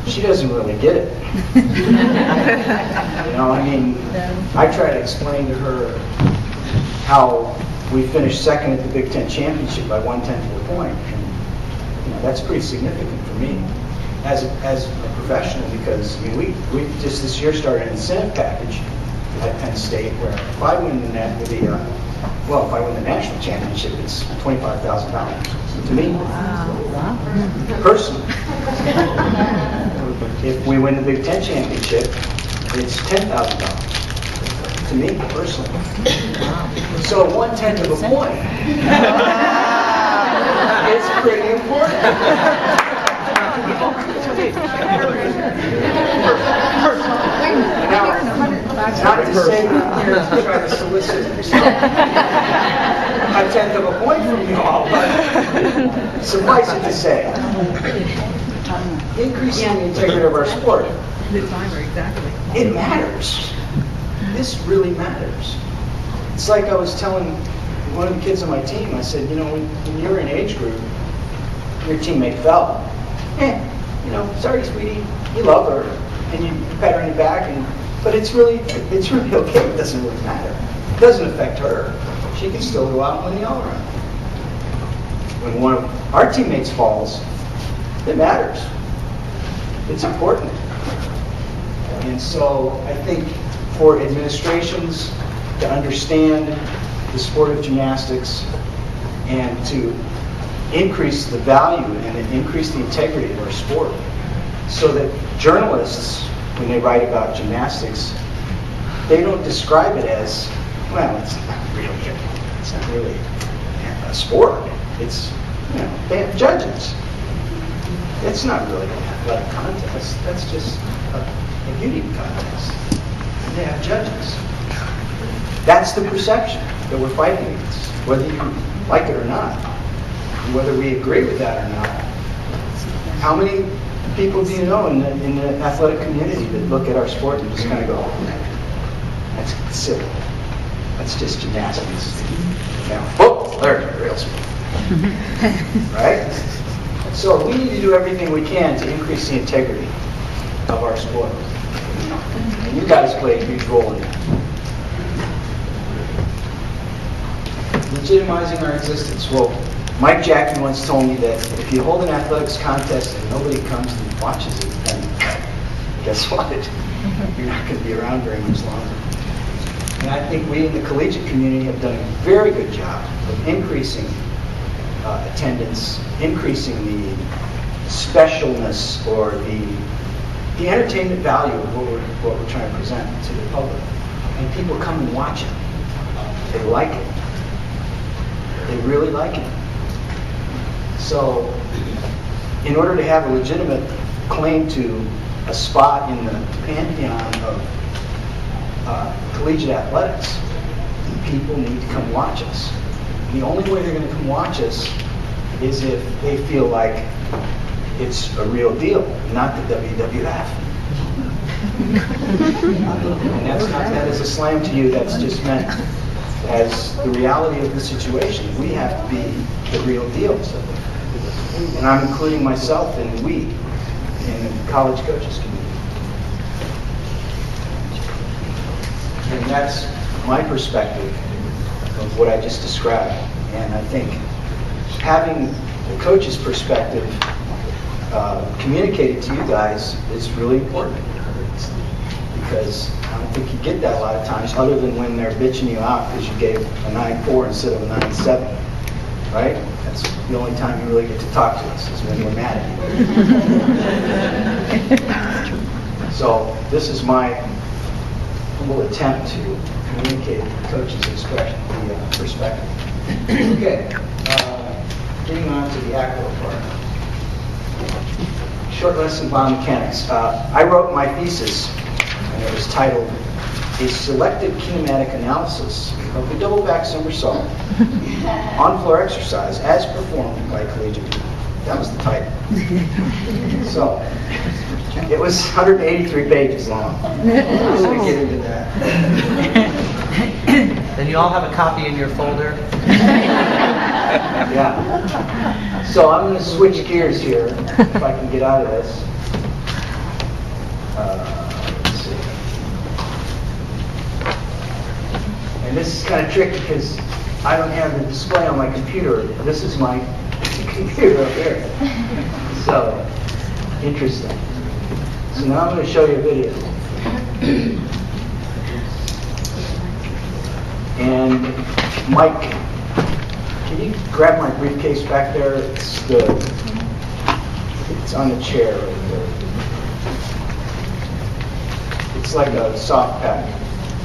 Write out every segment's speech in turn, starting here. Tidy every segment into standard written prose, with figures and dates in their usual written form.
she doesn't really get it. I mean, I try to explain to her how we finished second at the Big Ten Championship by 1/10 of a point. And, that's pretty significant for me as a professional, because we just this year started an incentive package at Penn State where if I win the national championship, it's $25,000 to me. Wow. Personally. If we win the Big Ten championship, it's $10,000 to me personally. So 1/10 of a point is pretty important. Now, not to say that you're to try to solicit a 1/10 of a point from you all, but suffice it to say, increasing the integrity of our sport, it matters. This really matters. It's like I was telling one of the kids on my team, I said, when you're in age group, your teammate fell. Sorry, sweetie, you love her, and you pat her in the back, but it's really okay. It doesn't really matter. It doesn't affect her. She can still go out and win the all-around. When one of our teammates falls, it matters. It's important. And so I think for administrations to understand the sport of gymnastics and to increase the value and increase the integrity of our sport, so that journalists, when they write about gymnastics, they don't describe it as, well, it's not really a sport. It's, they have judges. It's not really an athletic contest. That's just a beauty contest. And they have judges. That's the perception that we're fighting against, whether you like it or not, and whether we agree with that or not. How many people do you know in the athletic community that look at our sport and just kind of go, that's silly. That's just gymnastics. Oh, there's real sport. Right? So we need to do everything we can to increase the integrity of our sport. And you guys play a huge role in that. Legitimizing our existence. Well, Mike Jackie once told me that if you hold an athletics contest and nobody comes and watches it, then guess what? You're not going to be around very much longer. And I think we in the collegiate community have done a very good job of increasing attendance, increasing the specialness or the entertainment value of what we're trying to present to the public. And people come and watch it. They like it. They really like it. So, in order to have a legitimate claim to a spot in the pantheon of collegiate athletics, people need to come watch us. The only way they're going to come watch us is if they feel like it's a real deal, not the WWF. And that's not meant as a slam to you, that's just meant as the reality of the situation. We have to be the real deal. And I'm including myself in we, in the college coaches community. And that's my perspective of what I just described. And I think having the coach's perspective communicated to you guys is really important. Because I don't think you get that a lot of times, other than when they're bitching you out because you gave a 9.4 instead of a 9.7, right? That's the only time you really get to talk to us, is when we're mad at you. So this is my humble attempt to communicate the coach's perspective. Okay, getting on to the actual part. Short lesson biomechanics. I wrote my thesis, and it was titled "A Selective Kinematic Analysis of the Double Back Somersault on Floor Exercise as Performed by Collegiate People." That was the title. So, it was 183 pages long. I'm not going to get into that. Then you all have a copy in your folder. Yeah. So I'm going to switch gears here, if I can get out of this. Let's see. And this is kind of tricky because I don't have the display on my computer. This is my computer up here. So, interesting. So now I'm going to show you a video. And Mike, can you grab my briefcase back there? It's on the chair right there. It's like a soft pack.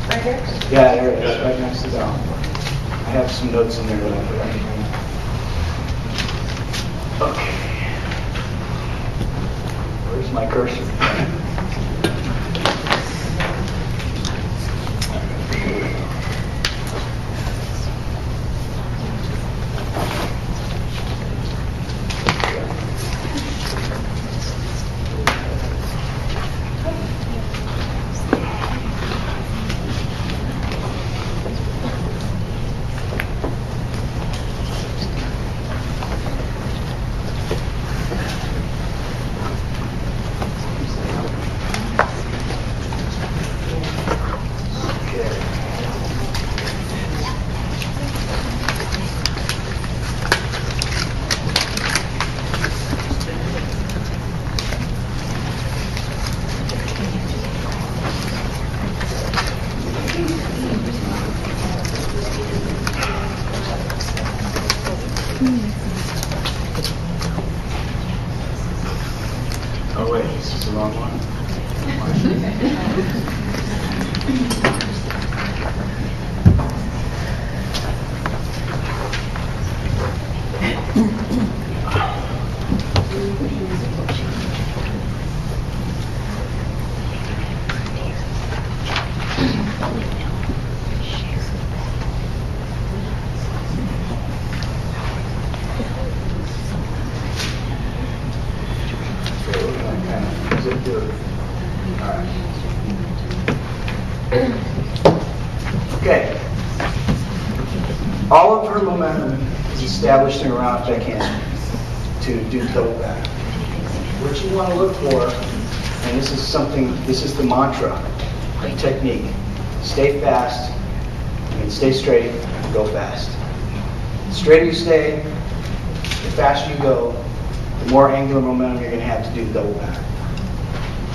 Right here? Yeah, there it is, right next to that. I have some notes in there that I put on. Okay. Where's my cursor? Oh wait, this is the wrong one. Okay. All of her momentum is established in her round back handspring to do double back. What you want to look for, and this is the mantra of technique. Stay fast, stay straight, go fast. The straighter you stay, the faster you go, the more angular momentum you're going to have to do the double back.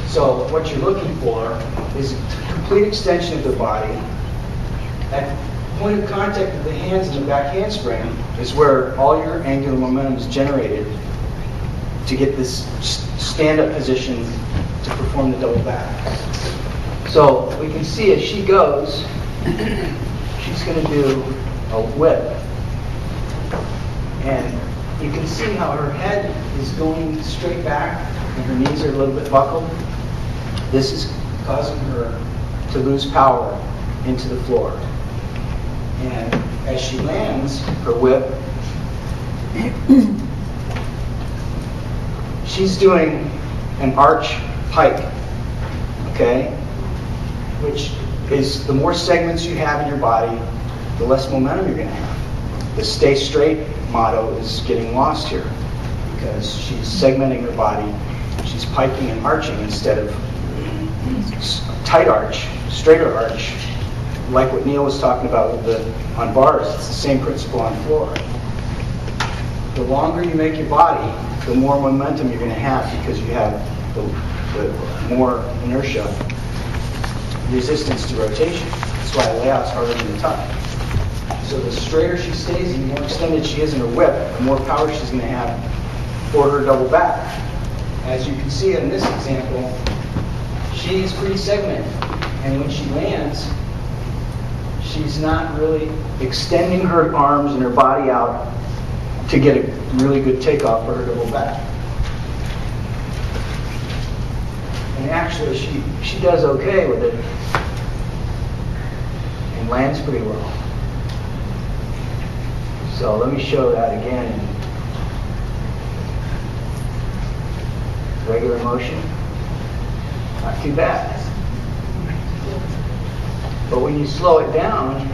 So what you're looking for is a complete extension of the body. At point of contact with the hands and the back handspring is where all your angular momentum is generated to get this stand-up position to perform the double back. So we can see as she goes, she's going to do a whip. And you can see how her head is going straight back and her knees are a little bit buckled. This is causing her to lose power into the floor. And as she lands her whip, she's doing an arch pike, okay? Which is the more segments you have in your body, the less momentum you're going to have. The stay straight motto is getting lost here because she's segmenting her body. She's piking and arching instead of tight arch, straighter arch, like what Neil was talking about with on bars. It's the same principle on floor. The longer you make your body, the more momentum you're going to have because you have the more inertia, resistance to rotation. That's why the layout's harder than the top. So the straighter she stays and the more extended she is in her whip, the more power she's going to have for her double back. As you can see in this example, she's pretty segmented. And when she lands, she's not really extending her arms and her body out to get a really good takeoff for her double back. And actually, she does okay with it and lands pretty well. So let me show that again in regular motion. Not too bad. But when you slow it down,